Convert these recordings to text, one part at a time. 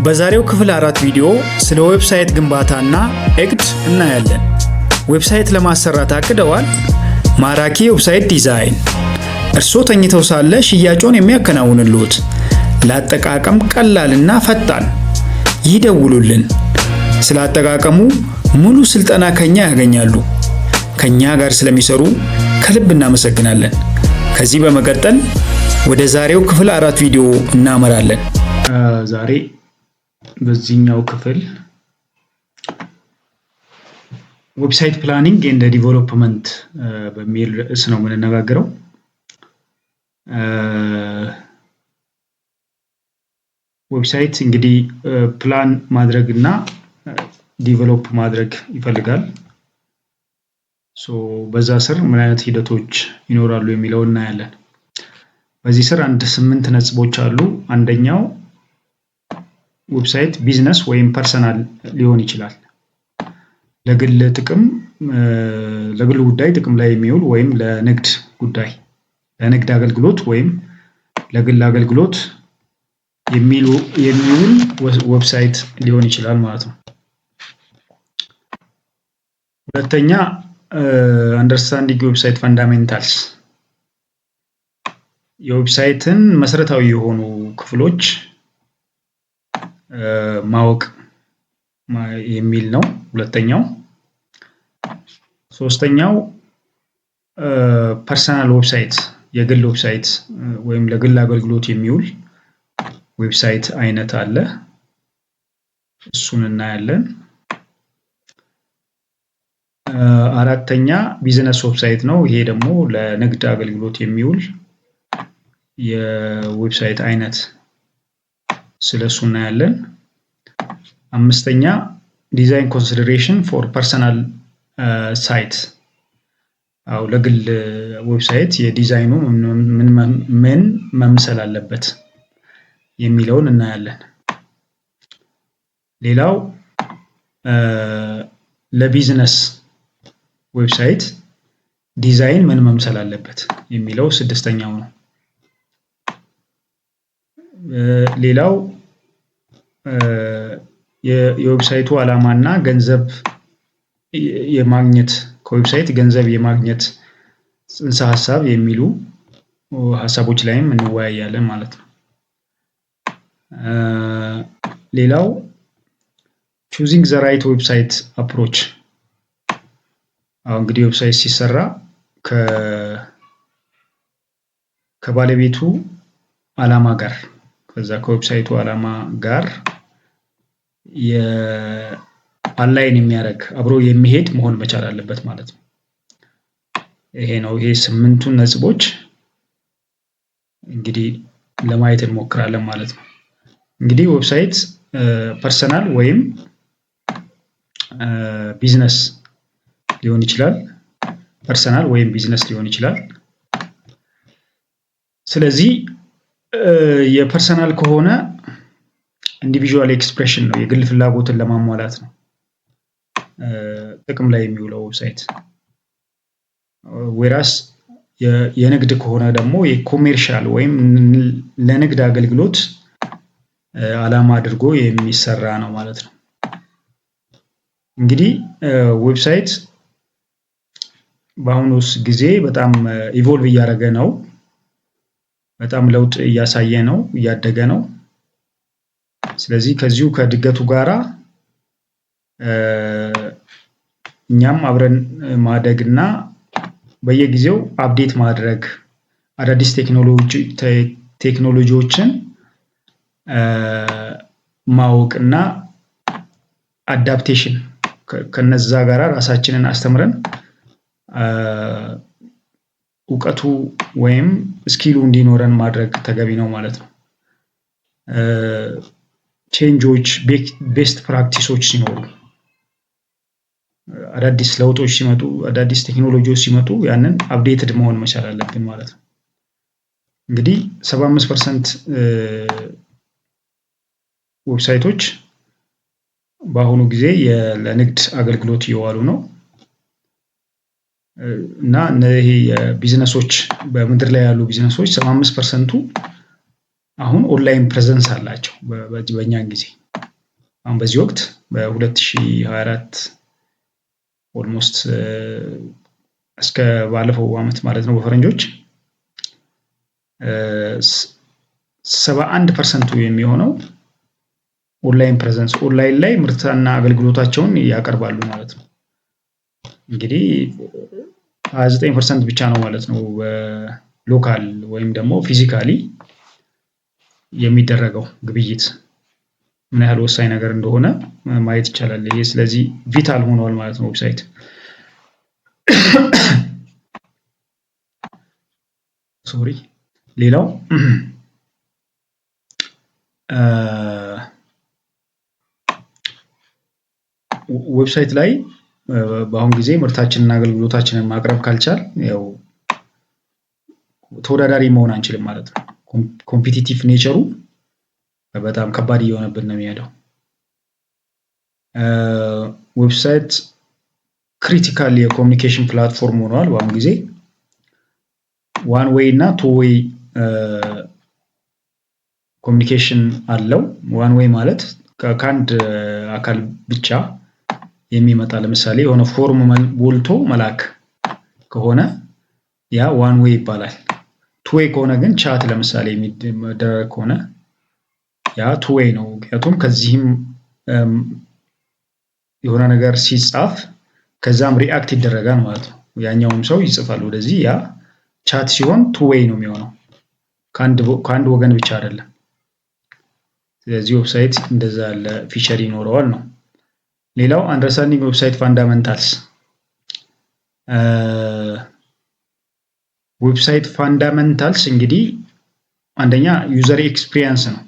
በዛሬው ክፍል 4 ቪዲዮ ስለ ዌብሳይት ግንባታና ኤግድ እናያለን። ዌብሳይት ለማሰራት አቅደዋል? ማራኪ ዌብሳይት ዲዛይን እርስዎ ተኝተው ሳለ ሽያጮን የሚያከናውንልዎት፣ ለአጠቃቀም ቀላልና ፈጣን። ይደውሉልን። ስለ አጠቃቀሙ ሙሉ ስልጠና ከኛ ያገኛሉ። ከኛ ጋር ስለሚሰሩ ከልብ እናመሰግናለን። ከዚህ በመቀጠል ወደ ዛሬው ክፍል 4 ቪዲዮ እናመራለን። ዛሬ በዚህኛው ክፍል ዌብሳይት ፕላኒንግ ኤንድ ዲቨሎፕመንት በሚል ርዕስ ነው የምንነጋገረው። ዌብሳይት እንግዲህ ፕላን ማድረግ እና ዲቨሎፕ ማድረግ ይፈልጋል። በዛ ስር ምን አይነት ሂደቶች ይኖራሉ የሚለው እናያለን። በዚህ ስር 8 ነጥቦች አሉ። አንደኛው ዌብሳይት ቢዝነስ ወይም ፐርሰናል ሊሆን ይችላል። ለግል ጥቅም ለግል ጉዳይ ጥቅም ላይ የሚውል ወይም ለንግድ ጉዳይ ለንግድ አገልግሎት ወይም ለግል አገልግሎት የሚውል ዌብሳይት ሊሆን ይችላል ማለት ነው። ሁለተኛ አንደርስታንዲንግ ዌብሳይት ፈንዳሜንታልስ የዌብሳይትን መሰረታዊ የሆኑ ክፍሎች ማወቅ የሚል ነው ሁለተኛው። ሶስተኛው ፐርሰናል ዌብሳይት የግል ዌብሳይት ወይም ለግል አገልግሎት የሚውል ዌብሳይት አይነት አለ፣ እሱን እናያለን። አራተኛ ቢዝነስ ዌብሳይት ነው። ይሄ ደግሞ ለንግድ አገልግሎት የሚውል የዌብሳይት አይነት ስለሱ እናያለን። አምስተኛ ዲዛይን ኮንሲደሬሽን ፎር ፐርሰናል ሳይት ለግል ዌብሳይት የዲዛይኑ ምን መምሰል አለበት የሚለውን እናያለን። ሌላው ለቢዝነስ ዌብሳይት ዲዛይን ምን መምሰል አለበት የሚለው ስድስተኛው ነው። ሌላው የዌብሳይቱ ዓላማና ገንዘብ የማግኘት ከዌብሳይት ገንዘብ የማግኘት ጽንሰ ሐሳብ የሚሉ ሐሳቦች ላይም እንወያያለን ማለት ነው። ሌላው choosing the right website approach እንግዲህ ዌብሳይት ሲሰራ ከባለቤቱ ዓላማ ጋር ከዛ ከዌብሳይቱ ዓላማ ጋር የአላይን የሚያደርግ አብሮ የሚሄድ መሆን መቻል አለበት ማለት ነው። ይሄ 8ቱን ነጥቦች እንግዲህ ለማየት እንሞክራለን ማለት ነው። እንግዲህ ዌብሳይት ፐርሰናል ወይም ቢዝነስ ሊሆን ይችላል። ፐርሰናል ወይም ቢዝነስ ሊሆን ይችላል። ስለዚህ የፐርሰናል ከሆነ ኢንዲቪዥዋል ኤክስፕሬሽን ነው፣ የግል ፍላጎትን ለማሟላት ነው ጥቅም ላይ የሚውለው ዌብሳይት። ዌራስ የንግድ ከሆነ ደግሞ የኮሜርሻል ወይም ለንግድ አገልግሎት ዓላማ አድርጎ የሚሰራ ነው ማለት ነው። እንግዲህ ዌብሳይት በአሁኑ ጊዜ በጣም ኢቮልቭ እያደረገ ነው። በጣም ለውጥ እያሳየ ነው፣ እያደገ ነው። ስለዚህ ከዚሁ ከእድገቱ ጋራ እኛም አብረን ማደግና በየጊዜው አፕዴት ማድረግ አዳዲስ ቴክኖሎጂዎችን ማወቅና አዳፕቴሽን ከነዛ ጋራ ራሳችንን አስተምረን እውቀቱ ወይም ስኪሉ እንዲኖረን ማድረግ ተገቢ ነው ማለት ነው። ቼንጆች ቤስት ፕራክቲሶች ሲኖሩ አዳዲስ ለውጦች ሲመጡ አዳዲስ ቴክኖሎጂዎች ሲመጡ ያንን አፕዴትድ መሆን መቻል አለብን ማለት ነው። እንግዲህ 75% ዌብሳይቶች በአሁኑ ጊዜ ለንግድ አገልግሎት እየዋሉ ነው እና እነዚህ የቢዝነሶች በምድር ላይ ያሉ ቢዝነሶች 75% አሁን ኦንላይን ፕሬዘንስ አላቸው በእኛን ጊዜ አሁን በዚህ ወቅት በ2024 ኦልሞስት እስከ ባለፈው ዓመት ማለት ነው በፈረንጆች 71% የሚሆነው ኦንላይን ፕሬዘንስ ኦንላይን ላይ ምርትና አገልግሎታቸውን ያቀርባሉ ማለት ነው። እንግዲህ 29% ብቻ ነው ማለት ነው በሎካል ወይም ደግሞ ፊዚካሊ የሚደረገው ግብይት ምን ያህል ወሳኝ ነገር እንደሆነ ማየት ይቻላል። ይሄ ስለዚህ ቪታል ሆኗል ማለት ነው ዌብሳይት። ሶሪ ሌላው ዌብሳይት ላይ በአሁን ጊዜ ምርታችንና አገልግሎታችንን ማቅረብ ካልቻል ያው ተወዳዳሪ መሆን አንችልም ማለት ነው። ኮምፒቲቲቭ ኔቸሩ በጣም ከባድ እየሆነብን ነው የሚሄደው። ዌብሳይት ክሪቲካል የኮሚኒኬሽን ፕላትፎርም ሆኗል በአሁን ጊዜ። ዋን ዌይ እና ቱ ዌይ ኮሚኒኬሽን አለው። ዋን ዌይ ማለት ከአንድ አካል ብቻ የሚመጣ ለምሳሌ የሆነ ፎርም ሞልቶ መላክ ከሆነ ያ ዋን ዌይ ይባላል። ቱ ዌይ ከሆነ ግን ቻት ለምሳሌ የሚደረግ ከሆነ ያ ቱ ዌይ ነው። ምክንያቱም ከዚህም የሆነ ነገር ሲጻፍ ከዛም ሪአክት ይደረጋል ማለት ነው። ያኛውም ሰው ይጽፋል ወደዚህ፣ ያ ቻት ሲሆን ቱ ዌይ ነው የሚሆነው፣ ከአንድ ወገን ብቻ አይደለም። ስለዚህ ዌብሳይት እንደዛ ያለ ፊቸር ይኖረዋል ነው። ሌላው አንደርስታንዲንግ ዌብሳይት ፋንዳመንታልስ። ዌብሳይት ፋንዳመንታልስ እንግዲህ አንደኛ ዩዘር ኤክስፒሪየንስ ነው።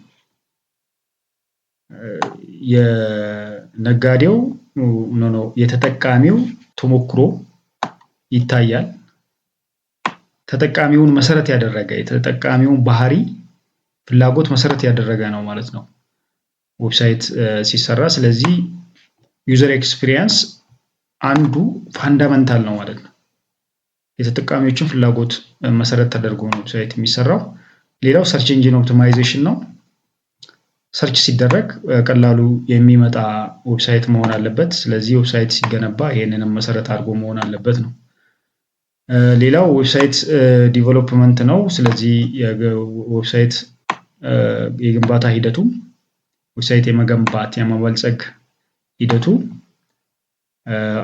የነጋዴው የተጠቃሚው ተሞክሮ ይታያል። ተጠቃሚውን መሰረት ያደረገ የተጠቃሚውን ባህሪ ፍላጎት መሰረት ያደረገ ነው ማለት ነው ዌብሳይት ሲሰራ። ስለዚህ ዩዘር ኤክስፒሪየንስ አንዱ ፋንዳመንታል ነው ማለት ነው። የተጠቃሚዎችን ፍላጎት መሰረት ተደርጎ ነው ዌብሳይት የሚሰራው። ሌላው ሰርች ኢንጂን ኦፕቲማይዜሽን ነው። ሰርች ሲደረግ ቀላሉ የሚመጣ ዌብሳይት መሆን አለበት። ስለዚህ ዌብሳይት ሲገነባ ይሄንንም መሰረት አድርጎ መሆን አለበት ነው። ሌላው ዌብሳይት ዲቨሎፕመንት ነው። ስለዚህ ዌብሳይት የግንባታ ሂደቱ ዌብሳይት የመገንባት የማበልጸግ ሂደቱ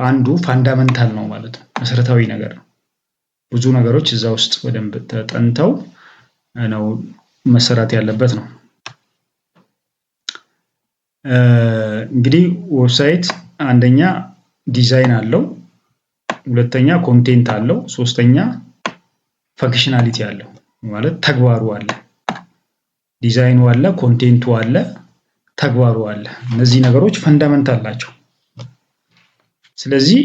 አንዱ ፋንዳመንታል ነው ማለት ነው። መሰረታዊ ነገር ነው። ብዙ ነገሮች እዛ ውስጥ በደንብ ተጠንተው ነው መሰራት ያለበት ነው። እንግዲህ ዌብሳይት አንደኛ ዲዛይን አለው፣ ሁለተኛ ኮንቴንት አለው፣ ሶስተኛ ፈንክሽናሊቲ አለው ማለት ተግባሩ አለ። ዲዛይኑ አለ፣ ኮንቴንቱ አለ፣ ተግባሩ አለ። እነዚህ ነገሮች ፈንዳመንታል ናቸው። ስለዚህ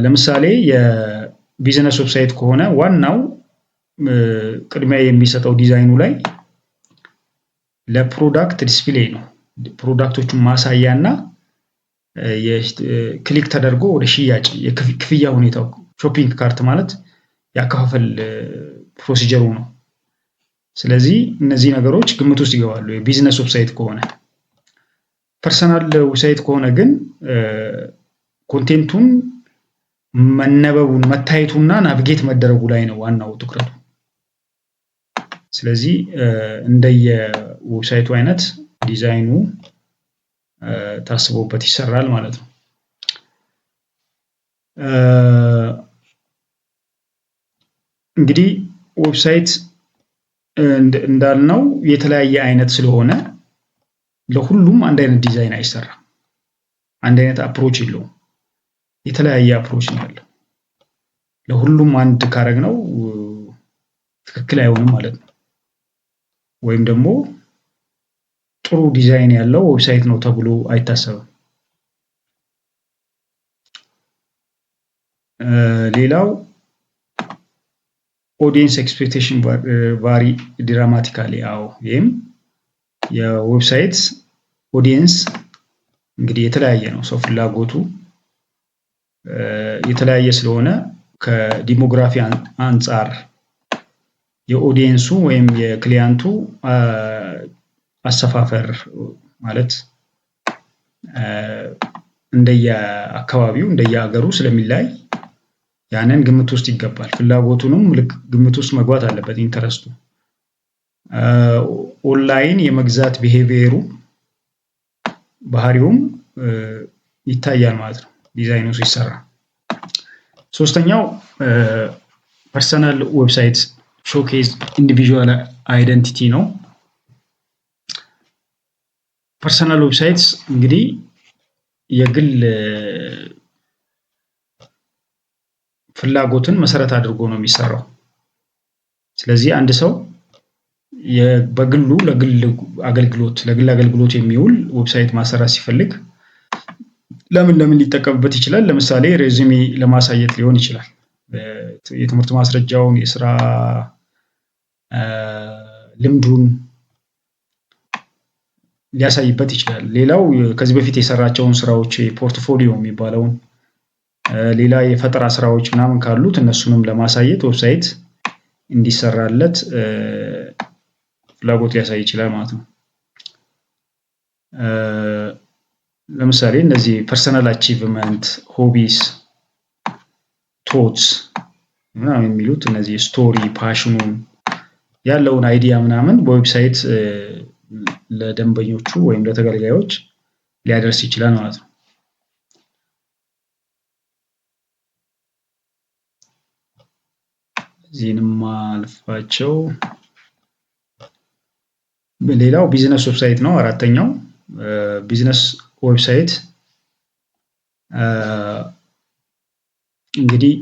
ለምሳሌ የቢዝነስ ዌብሳይት ከሆነ ዋናው ቅድሚያ የሚሰጠው ዲዛይኑ ላይ ለፕሮዳክት ዲስፕሌይ ነው። ፕሮዳክቶቹን ማሳያ እና ክሊክ ተደርጎ ወደ ሽያጭ የክፍያ ሁኔታው ሾፒንግ ካርት ማለት ያከፋፈል ፕሮሲጀሩ ነው። ስለዚህ እነዚህ ነገሮች ግምት ውስጥ ይገባሉ የቢዝነስ ዌብሳይት ከሆነ። ፐርሰናል ዌብሳይት ከሆነ ግን ኮንቴንቱን መነበቡን መታየቱና ናቪጌት መደረጉ ላይ ነው ዋናው ትኩረቱ። ስለዚህ እንደየ ዌብሳይቱ አይነት ዲዛይኑ ታስቦበት ይሰራል ማለት ነው። እንግዲህ ዌብሳይት እንዳልነው የተለያየ አይነት ስለሆነ ለሁሉም አንድ አይነት ዲዛይን አይሰራም። አንድ አይነት አፕሮች የለውም። የተለያየ አፕሮች ነው ያለው። ለሁሉም አንድ ካረግነው ትክክል አይሆንም ማለት ነው። ወይም ደግሞ ጥሩ ዲዛይን ያለው ዌብሳይት ነው ተብሎ አይታሰብም። ሌላው ኦዲየንስ ኤክስፔክቴሽን ቫሪ ድራማቲካሊ። ይህም የዌብሳይት ኦዲየንስ እንግዲህ የተለያየ ነው። ሰው ፍላጎቱ የተለያየ ስለሆነ ከዲሞግራፊ አንጻር የኦዲየንሱ ወይም የክሊያንቱ አሰፋፈር ማለት እንደየአካባቢው እንደየሀገሩ ስለሚለያይ ያንን ግምት ውስጥ ይገባል። ፍላጎቱንም ልክ ግምት ውስጥ መግባት አለበት። ኢንተረስቱ ኦንላይን የመግዛት ቢሄቪየሩ ባህሪውም ይታያል ማለት ነው ዲዛይኑ ሲሰራ። ሶስተኛው ፐርሰናል ዌብሳይት ሾኬዝ ኢንዲቪዥዋል አይደንቲቲ ነው። ፐርሰናል ዌብሳይትስ እንግዲህ የግል ፍላጎትን መሰረት አድርጎ ነው የሚሰራው። ስለዚህ አንድ ሰው በግሉ ለግል አገልግሎት የሚውል ዌብሳይት ማሰራት ሲፈልግ ለምን ሊጠቀምበት ይችላል? ለምሳሌ ሬዚሜ ለማሳየት ሊሆን ይችላል። የትምህርት ማስረጃውን፣ የስራ ልምዱን ሊያሳይበት ይችላል። ሌላው ከዚህ በፊት የሰራቸውን ስራዎች ፖርትፎሊዮ የሚባለውን ሌላ የፈጠራ ስራዎች ምናምን ካሉት እነሱንም ለማሳየት ዌብሳይት እንዲሰራለት ፍላጎት ሊያሳይ ይችላል ማለት ነው። ለምሳሌ እነዚህ ፐርሰናል አቺቭመንት፣ ሆቢስ፣ ቶትስ ምናምን የሚሉት እነዚህ ስቶሪ ፓሽኑን ያለውን አይዲያ ምናምን በዌብሳይት ለደንበኞቹ ወይም ለተገልጋዮች ሊያደርስ ይችላል ማለት ነው። እዚህንም አልፋቸው። ሌላው ቢዝነስ ዌብሳይት ነው። አራተኛው ቢዝነስ ዌብሳይት እንግዲህ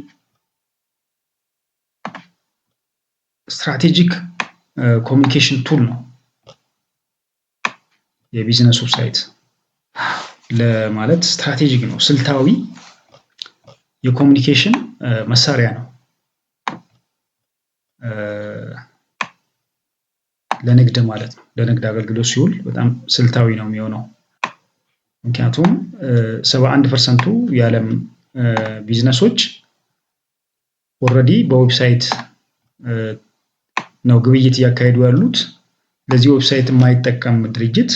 ስትራቴጂክ ኮሚኒኬሽን ቱል ነው። የቢዝነስ ዌብሳይት ለማለት ስትራቴጂክ ነው፣ ስልታዊ የኮሚኒኬሽን መሳሪያ ነው። ለንግድ ማለት ነው። ለንግድ አገልግሎት ሲውል በጣም ስልታዊ ነው የሚሆነው። ምክንያቱም 71% የዓለም ቢዝነሶች ኦልሬዲ በዌብሳይት ነው ግብይት እያካሄዱ ያሉት። ለዚህ ዌብሳይት የማይጠቀም ድርጅት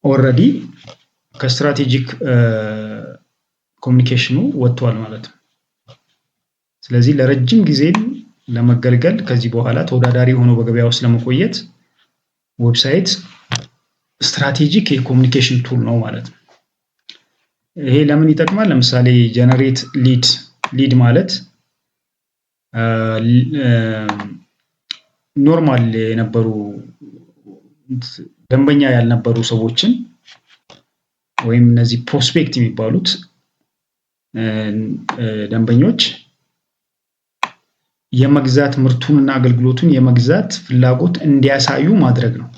ኦልሬዲ ከስትራቴጂክ ኮሚኒኬሽኑ ወጥቷል ማለት ነው። ስለዚህ ለረጅም ጊዜ ለመገልገል ከዚህ በኋላ ተወዳዳሪ ሆኖ በገበያ ውስጥ ለመቆየት ዌብሳይት ስትራቴጂክ የኮሚኒኬሽን ቱል ነው ማለት ነው። ይሄ ለምን ይጠቅማል? ለምሳሌ ጀነሬት ሊድ ማለት ኖርማል የነበሩ ደንበኛ ያልነበሩ ሰዎችን ወይም እነዚህ ፕሮስፔክት የሚባሉት ደንበኞች የመግዛት ምርቱንና አገልግሎቱን የመግዛት ፍላጎት እንዲያሳዩ ማድረግ ነው።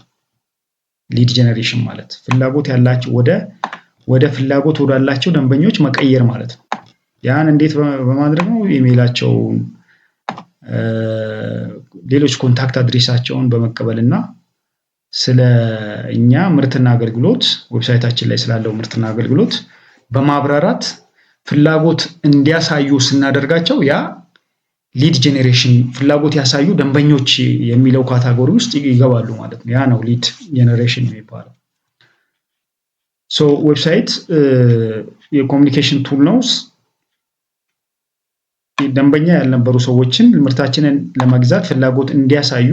ሊድ ጀነሬሽን ማለት ፍላጎት ያላቸው ወደ ፍላጎት ወዳላቸው ደንበኞች መቀየር ማለት ነው። ያን እንዴት በማድረግ ነው? ኢሜይላቸውን፣ ሌሎች ኮንታክት አድሬሳቸውን በመቀበልና ስለ እኛ ምርትና አገልግሎት ዌብሳይታችን ላይ ስላለው ምርትና አገልግሎት በማብራራት ፍላጎት እንዲያሳዩ ስናደርጋቸው ያ ሊድ ጄኔሬሽን ፍላጎት ያሳዩ ደንበኞች የሚለው ካታጎሪ ውስጥ ይገባሉ ማለት ነው። ያ ነው ሊድ ጄኔሬሽን የሚባለው። ዌብሳይት የኮሚኒኬሽን ቱል ነው። ደንበኛ ያልነበሩ ሰዎችን ምርታችንን ለመግዛት ፍላጎት እንዲያሳዩ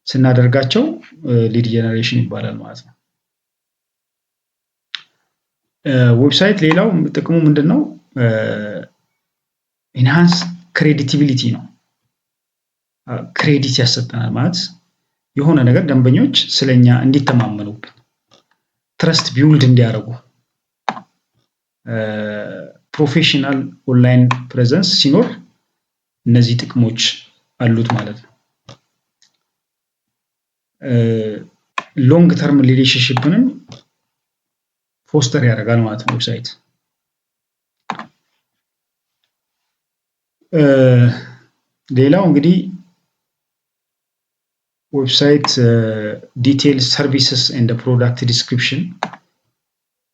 ስናደርጋቸው ሊድ ጄኔሬሽን ይባላል ማለት ነው። ዌብሳይት ሌላው ጥቅሙ ምንድነው? ኢንሃንስ ክሬዲቲቪቲ ነው። ክሬዲት ያሰጠናል ማለት የሆነ ነገር ደንበኞች ስለኛ እንዲተማመኑብን ትረስት ቢውልድ እንዲያደርጉ ፕሮፌሽናል ኦንላይን ፕሬዘንስ ሲኖር እነዚህ ጥቅሞች አሉት ማለት ነው። ሎንግ ተርም ሪሌሽንሺፕንም ፎስተር ያደርጋል ማለት ነው ዌብሳይት። ሌላው እንግዲህ ዌብሳይት ዲቴይል ሰርቪስስ ኤንድ ፕሮዳክት ዲስክሪፕሽን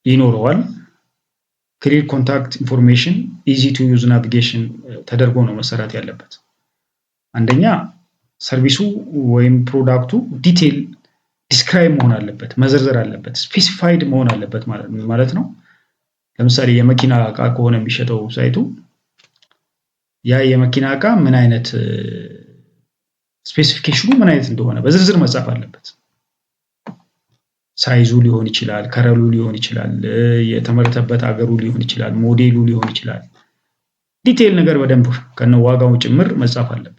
ይኖረዋል። ክሊር ኮንታክት ኢንፎርሜሽን፣ ኢዚ ቱ ዩዝ ናቪጌሽን ተደርጎ ነው መሰራት ያለበት። አንደኛ ሰርቪሱ ወይም ፕሮዳክቱ ዲስክራይብ መሆን አለበት፣ መዘርዘር አለበት፣ ስፔሲፋይድ መሆን አለበት ማለት ነው። ለምሳሌ የመኪና እቃ ከሆነ የሚሸጠው ሳይቱ ያ የመኪና እቃ ምን አይነት ስፔሲፊኬሽኑ ምን አይነት እንደሆነ በዝርዝር መጻፍ አለበት። ሳይዙ ሊሆን ይችላል፣ ከረሉ ሊሆን ይችላል፣ የተመረተበት ሀገሩ ሊሆን ይችላል፣ ሞዴሉ ሊሆን ይችላል። ዲቴይል ነገር በደንብ ከነዋጋው ጭምር መጻፍ አለበት።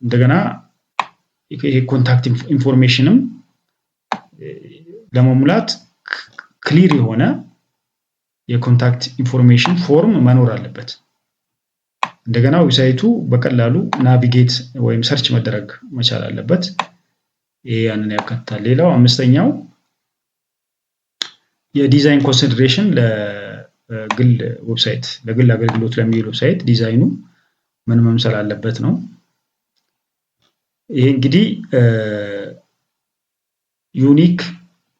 እንደገና ይሄ ኮንታክት ኢንፎርሜሽንም ለመሙላት ክሊር የሆነ የኮንታክት ኢንፎርሜሽን ፎርም መኖር አለበት። እንደገና ዌብሳይቱ በቀላሉ ናቪጌት ወይም ሰርች መደረግ መቻል አለበት። ይሄ ያንን ያካትታል። ሌላው አምስተኛው የዲዛይን ኮንሲደሬሽን ለግል ዌብሳይት ለግል አገልግሎት ለሚውል ዌብሳይት ዲዛይኑ ምን መምሰል አለበት ነው። ይሄ እንግዲህ ዩኒክ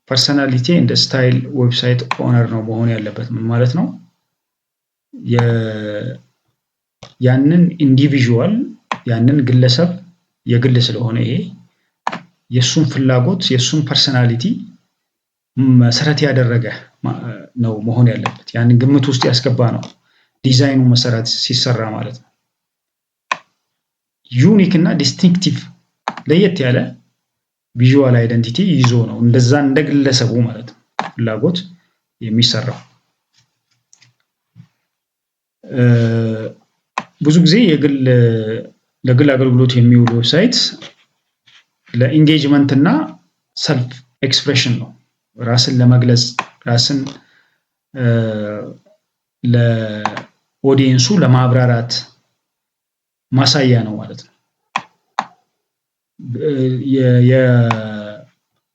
ፐርሰናሊቲ እንደ ስታይል ዌብሳይት ኦነር ነው መሆን ያለበት። ምን ማለት ነው? ያንን ኢንዲቪዥዋል ያንን ግለሰብ የግል ስለሆነ ይሄ የሱን ፍላጎት የሱን ፐርሰናሊቲ መሰረት ያደረገ ነው መሆን ያለበት። ያንን ግምት ውስጥ ያስገባ ነው ዲዛይኑ መሰረት ሲሰራ ማለት ነው። ዩኒክ እና ዲስቲንክቲቭ ለየት ያለ ቪዥዋል አይደንቲቲ ይዞ ነው እንደዛ እንደ ግለሰቡ ማለት ነው ፍላጎት የሚሰራው። ብዙ ጊዜ ለግል አገልግሎት የሚውሉ ዌብሳይት ለኢንጌጅመንት እና ሰልፍ ኤክስፕሬሽን ነው። ራስን ለመግለጽ ራስን ለኦዲየንሱ ለማብራራት ማሳያ ነው ማለት ነው።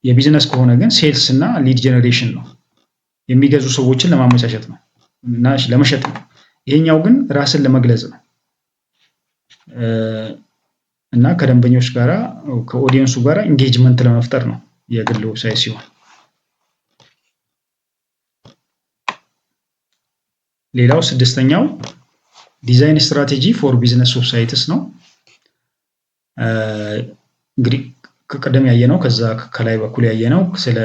የቢዝነስ ከሆነ ግን ሴልስ እና ሊድ ጀነሬሽን ነው። የሚገዙ ሰዎችን ለማመቻቸት ነው እና ለመሸጥ ነው። ይሄኛው ግን ራስን ለመግለጽ ነው እና ከደንበኞች ጋራ ከኦዲየንሱ ጋራ ኢንጌጅመንት ለመፍጠር ነው የግል ዌብሳይት ሲሆን። ሌላው ስድስተኛው ዲዛይን ስትራቴጂ ፎር ቢዝነስ ዌብሳይትስ ነው። እንግዲህ ከቀደም ያየነው ከዛ ከላይ በኩል ያየነው ስለ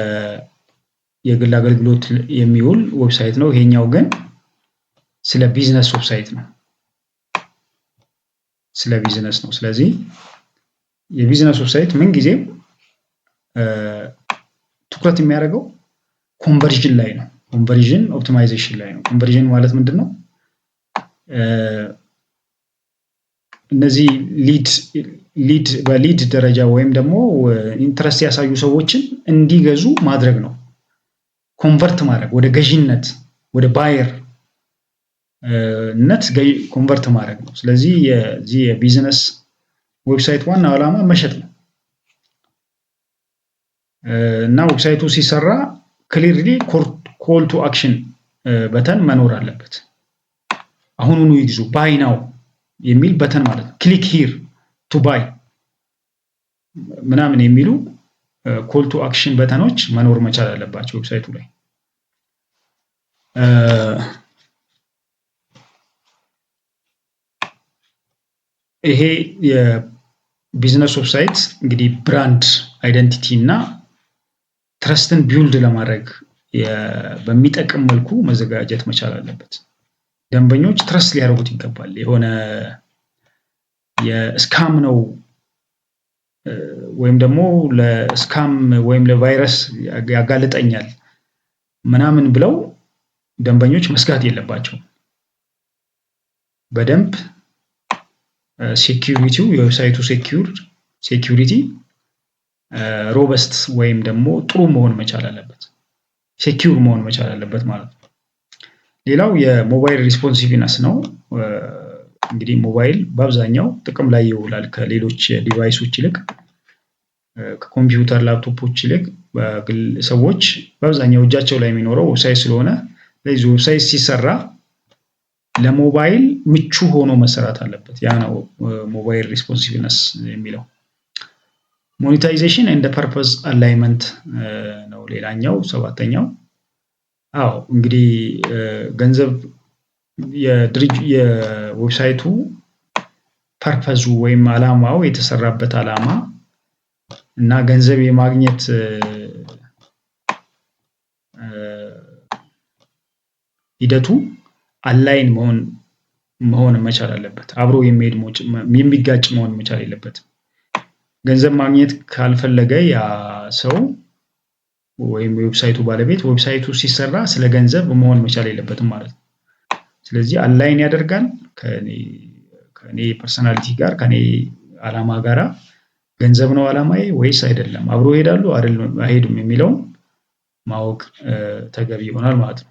የግል አገልግሎት የሚውል ዌብሳይት ነው። ይሄኛው ግን ስለ ቢዝነስ ዌብሳይት ነው። ስለ ቢዝነስ ነው። ስለዚህ የቢዝነስ ዌብሳይት ምን ጊዜም ትኩረት የሚያደርገው ኮንቨርዥን ላይ ነው። ኮንቨርዥን ኦፕቲማይዜሽን ላይ ነው። ኮንቨርዥን ማለት ምንድነው? እነዚህ በሊድ ደረጃ ወይም ደግሞ ኢንትረስት ያሳዩ ሰዎችን እንዲገዙ ማድረግ ነው። ኮንቨርት ማድረግ ወደ ገዢነት ወደ ባየርነት ኮንቨርት ማድረግ ነው። ስለዚህ የዚህ የቢዝነስ ዌብሳይት ዋና ዓላማ መሸጥ ነው እና ዌብሳይቱ ሲሰራ ክሊርሊ ኮል ቱ አክሽን በተን መኖር አለበት። አሁኑኑ ይግዙ ባይ ናው የሚል በተን ማለት ነው። ክሊክ ሂር ቱ ባይ ምናምን የሚሉ ኮል ቱ አክሽን በተኖች መኖር መቻል አለባቸው ዌብሳይቱ ላይ። ይሄ የቢዝነስ ዌብሳይት እንግዲህ ብራንድ አይደንቲቲ እና ትረስትን ቢውልድ ለማድረግ በሚጠቅም መልኩ መዘጋጀት መቻል አለበት። ደንበኞች ትረስት ሊያደርጉት ይገባል። የሆነ የስካም ነው ወይም ደግሞ ለስካም ወይም ለቫይረስ ያጋልጠኛል ምናምን ብለው ደንበኞች መስጋት የለባቸውም። በደንብ ሴኩሪቲው የዌብሳይቱ ሴኩሪቲ ሮበስት ወይም ደግሞ ጥሩ መሆን መቻል አለበት። ሴኩር መሆን መቻል አለበት ማለት ነው። ሌላው የሞባይል ሪስፖንሲቭነስ ነው። እንግዲህ ሞባይል በአብዛኛው ጥቅም ላይ ይውላል ከሌሎች ዲቫይሶች ይልቅ ከኮምፒውተር ላፕቶፖች ይልቅ ሰዎች በአብዛኛው እጃቸው ላይ የሚኖረው ዌብሳይት ስለሆነ ለዚህ ዌብሳይት ሲሰራ ለሞባይል ምቹ ሆኖ መሰራት አለበት። ያ ነው ሞባይል ሪስፖንሲቭነስ የሚለው። ሞኔታይዜሽን ኤንድ ፐርፐዝ አላይመንት ነው ሌላኛው ሰባተኛው። አዎ እንግዲህ ገንዘብ የዌብሳይቱ ፐርፐዙ ወይም ዓላማው የተሰራበት ዓላማ እና ገንዘብ የማግኘት ሂደቱ አላይን መሆን መቻል አለበት። አብሮ የሚጋጭ መሆን መቻል የለበትም። ገንዘብ ማግኘት ካልፈለገ ያ ሰው ወይም የዌብሳይቱ ባለቤት ዌብሳይቱ ሲሰራ ስለ ገንዘብ መሆን መቻል የለበትም ማለት ነው። ስለዚህ አላይን ያደርጋል ከኔ ፐርሰናሊቲ ጋር ከኔ አላማ ጋራ ገንዘብ ነው አላማዬ ወይስ አይደለም፣ አብሮ ይሄዳሉ አይሄዱም የሚለውን ማወቅ ተገቢ ይሆናል ማለት ነው።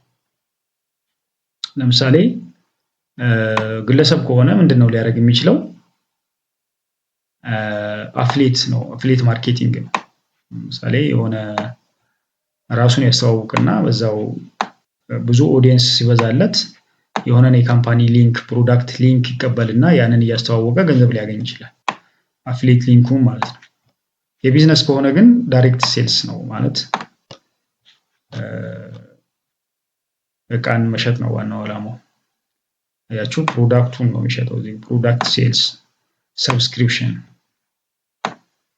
ለምሳሌ ግለሰብ ከሆነ ምንድነው ሊያደርግ የሚችለው? አፍሌት ማርኬቲንግ ነው። ለምሳሌ የሆነ ራሱን ያስተዋውቅና በዛው ብዙ ኦዲየንስ ሲበዛለት የሆነን የካምፓኒ ሊንክ ፕሮዳክት ሊንክ ይቀበልና ያንን እያስተዋወቀ ገንዘብ ሊያገኝ ይችላል። አፍሌት ሊንኩ ማለት ነው። የቢዝነስ ከሆነ ግን ዳይሬክት ሴልስ ነው ማለት እቃን መሸጥ ነው ዋናው ዓላማው። ያችሁ ፕሮዳክቱን ነው የሚሸጠው። እዚህ ፕሮዳክት ሴልስ ሰብስክሪፕሽን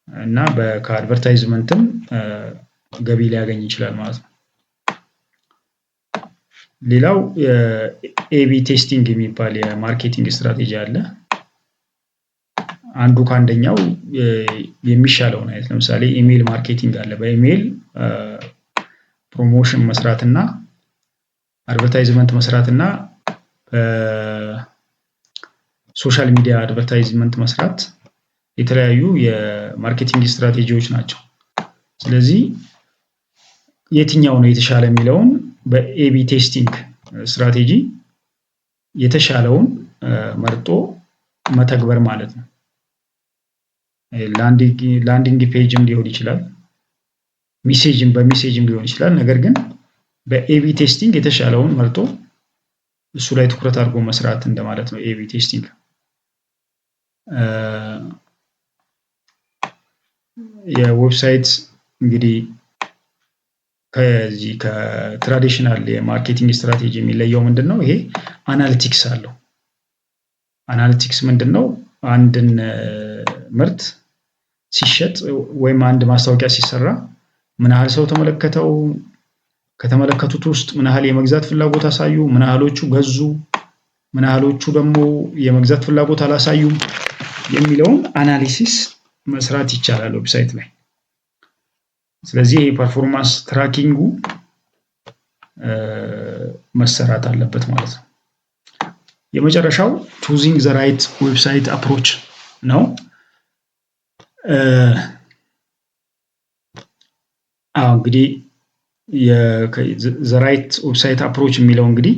እና ከአድቨርታይዝመንትም ገቢ ሊያገኝ ይችላል ማለት ነው። ሌላው ኤቢ ቴስቲንግ የሚባል የማርኬቲንግ ስትራቴጂ አለ። አንዱ ከአንደኛው የሚሻለውን አይነት ለምሳሌ ኢሜይል ማርኬቲንግ አለ። በኢሜይል ፕሮሞሽን መስራትና አድቨርታይዝመንት መስራትና በሶሻል ሚዲያ አድቨርታይዝመንት መስራት የተለያዩ የማርኬቲንግ ስትራቴጂዎች ናቸው። ስለዚህ የትኛው ነው የተሻለ የሚለውን በኤቢ ቴስቲንግ ስትራቴጂ የተሻለውን መርጦ መተግበር ማለት ነው። ላንዲንግ ፔጅም ሊሆን ይችላል፣ በሜሴጅም ሊሆን ይችላል። ነገር ግን በኤቢ ቴስቲንግ የተሻለውን መርጦ እሱ ላይ ትኩረት አድርጎ መስራት እንደማለት ነው። ኤቢ ቴስቲንግ የዌብሳይት እንግዲህ ከዚህ ከትራዲሽናል የማርኬቲንግ ስትራቴጂ የሚለየው ምንድን ነው? ይሄ አናሊቲክስ አለው። አናሊቲክስ ምንድን ነው? አንድን ምርት ሲሸጥ ወይም አንድ ማስታወቂያ ሲሰራ ምን ያህል ሰው ተመለከተው፣ ከተመለከቱት ውስጥ ምን ያህል የመግዛት ፍላጎት አሳዩ፣ ምን ያህሎቹ ገዙ፣ ምን ያህሎቹ ደግሞ የመግዛት ፍላጎት አላሳዩም የሚለውን አናሊሲስ መስራት ይቻላል ዌብሳይት ላይ። ስለዚህ የፐርፎርማንስ ትራኪንጉ መሰራት አለበት ማለት ነው። የመጨረሻው ቹዚንግ ዘ ራይት ዌብሳይት አፕሮች ነው። እንግዲህ ዘ ራይት ዌብሳይት አፕሮች የሚለው እንግዲህ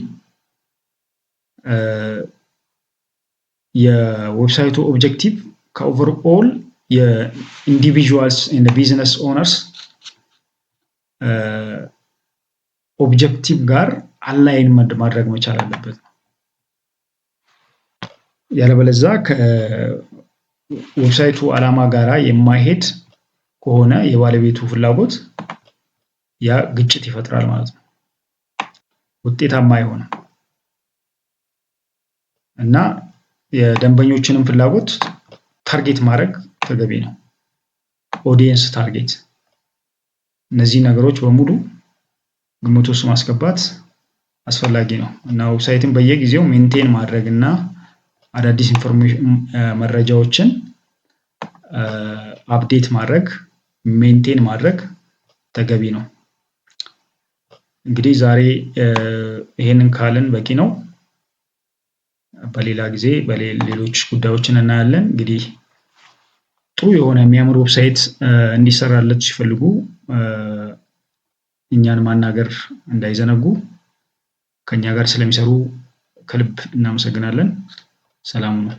የዌብሳይቱ ኦብጀክቲቭ ከኦቨርኦል የኢንዲቪዥዋልስ ኤንድ ቢዝነስ ኦነርስ ኦብጀክቲቭ ጋር አላይን ማድረግ መቻል አለበት። ያለበለዛ ከዌብሳይቱ ዓላማ ጋራ የማይሄድ ከሆነ የባለቤቱ ፍላጎት ያ ግጭት ይፈጥራል ማለት ነው። ውጤታማ አይሆንም እና የደንበኞችንም ፍላጎት ታርጌት ማድረግ ተገቢ ነው። ኦዲየንስ ታርጌት፣ እነዚህ ነገሮች በሙሉ ግምት ውስጥ ማስገባት አስፈላጊ ነው እና ዌብሳይትን በየጊዜው ሜንቴን ማድረግ እና አዳዲስ መረጃዎችን አፕዴት ማድረግ ሜንቴን ማድረግ ተገቢ ነው። እንግዲህ ዛሬ ይሄንን ካልን በቂ ነው። በሌላ ጊዜ ሌሎች ጉዳዮችን እናያለን። እንግዲህ ጥሩ የሆነ የሚያምር ዌብሳይት እንዲሰራለት ሲፈልጉ እኛን ማናገር እንዳይዘነጉ። ከኛ ጋር ስለሚሰሩ ከልብ እናመሰግናለን። ሰላም ነው።